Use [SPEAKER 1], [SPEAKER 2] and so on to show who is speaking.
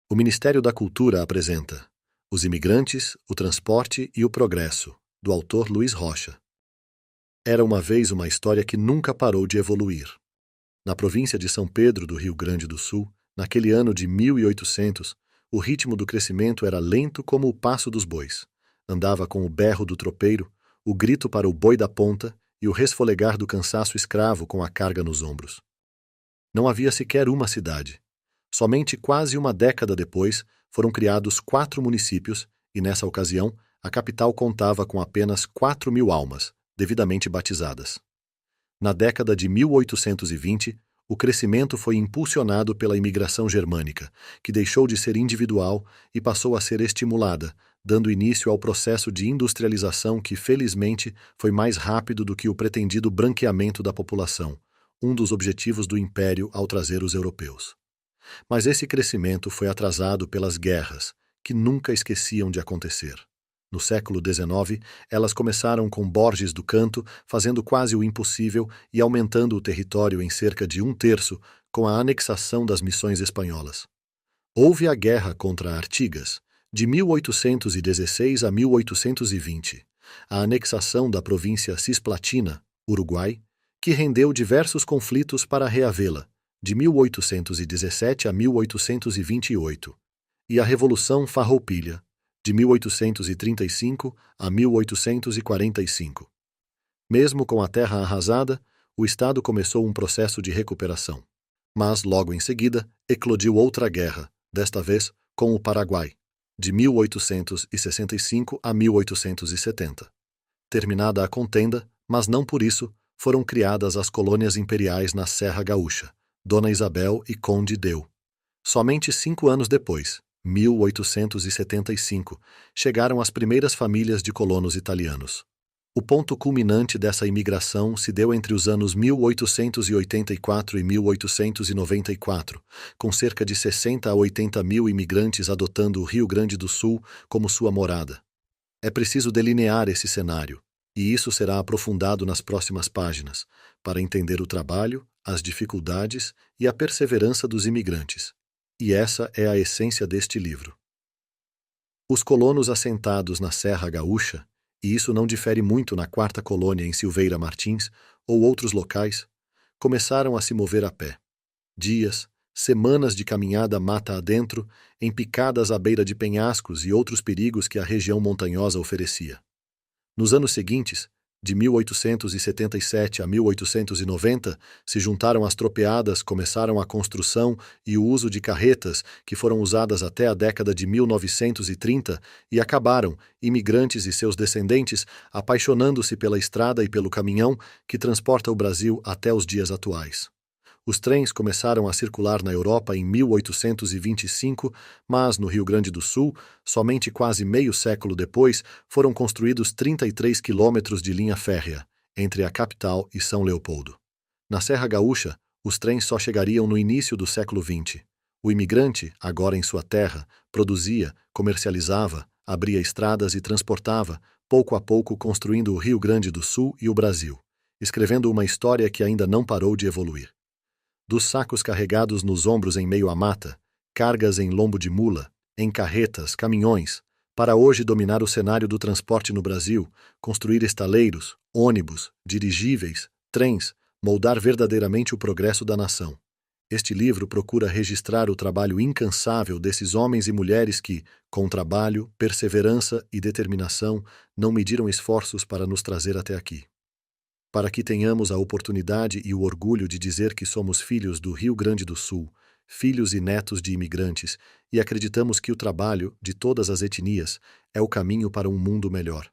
[SPEAKER 1] O Ministério da Cultura apresenta Os Imigrantes, o Transporte e o Progresso, do autor Luiz Rocha. Era uma vez uma história que nunca parou de evoluir. Na província de São Pedro, do Rio Grande do Sul, naquele ano de 1800, o ritmo do crescimento era lento como o passo dos bois. Andava com o berro do tropeiro, o grito para o boi da ponta e o resfolegar do cansaço escravo com a carga nos ombros. Não havia sequer uma cidade. Somente quase uma década depois, foram criados 4 municípios e, nessa ocasião, a capital contava com apenas 4.000 almas, devidamente batizadas. Na década de 1820, o crescimento foi impulsionado pela imigração germânica, que deixou de ser individual e passou a ser estimulada, dando início ao processo de industrialização que, felizmente, foi mais rápido do que o pretendido branqueamento da população, um dos objetivos do Império ao trazer os europeus. Mas esse crescimento foi atrasado pelas guerras, que nunca esqueciam de acontecer. No século XIX, elas começaram com Borges do Canto, fazendo quase o impossível e aumentando o território em cerca de 1/3 com a anexação das missões espanholas. Houve a Guerra contra Artigas, de 1816 a 1820, a anexação da província Cisplatina, Uruguai, que rendeu diversos conflitos para reavê-la, de 1817 a 1828, e a Revolução Farroupilha, de 1835 a 1845. Mesmo com a terra arrasada, o Estado começou um processo de recuperação. Mas, logo em seguida, eclodiu outra guerra, desta vez com o Paraguai, de 1865 a 1870. Terminada a contenda, mas não por isso, foram criadas as colônias imperiais na Serra Gaúcha, Dona Isabel e Conde Deu. Somente 5 anos depois, 1875, chegaram as primeiras famílias de colonos italianos. O ponto culminante dessa imigração se deu entre os anos 1884 e 1894, com cerca de 60 a 80 mil imigrantes adotando o Rio Grande do Sul como sua morada. É preciso delinear esse cenário, e isso será aprofundado nas próximas páginas, para entender o trabalho, as dificuldades e a perseverança dos imigrantes. E essa é a essência deste livro. Os colonos assentados na Serra Gaúcha, e isso não difere muito na 4ª colônia em Silveira Martins ou outros locais, começaram a se mover a pé. Dias, semanas de caminhada mata adentro, em picadas à beira de penhascos e outros perigos que a região montanhosa oferecia. Nos anos seguintes, de 1877 a 1890, se juntaram as tropeadas, começaram a construção e o uso de carretas, que foram usadas até a década de 1930 e acabaram, imigrantes e seus descendentes, apaixonando-se pela estrada e pelo caminhão que transporta o Brasil até os dias atuais. Os trens começaram a circular na Europa em 1825, mas no Rio Grande do Sul, somente quase meio século depois, foram construídos 33 quilômetros de linha férrea, entre a capital e São Leopoldo. Na Serra Gaúcha, os trens só chegariam no início do século XX. O imigrante, agora em sua terra, produzia, comercializava, abria estradas e transportava, pouco a pouco construindo o Rio Grande do Sul e o Brasil, escrevendo uma história que ainda não parou de evoluir. Dos sacos carregados nos ombros em meio à mata, cargas em lombo de mula, em carretas, caminhões, para hoje dominar o cenário do transporte no Brasil, construir estaleiros, ônibus, dirigíveis, trens, moldar verdadeiramente o progresso da nação. Este livro procura registrar o trabalho incansável desses homens e mulheres que, com trabalho, perseverança e determinação, não mediram esforços para nos trazer até aqui. Para que tenhamos a oportunidade e o orgulho de dizer que somos filhos do Rio Grande do Sul, filhos e netos de imigrantes, e acreditamos que o trabalho, de todas as etnias, é o caminho para um mundo melhor.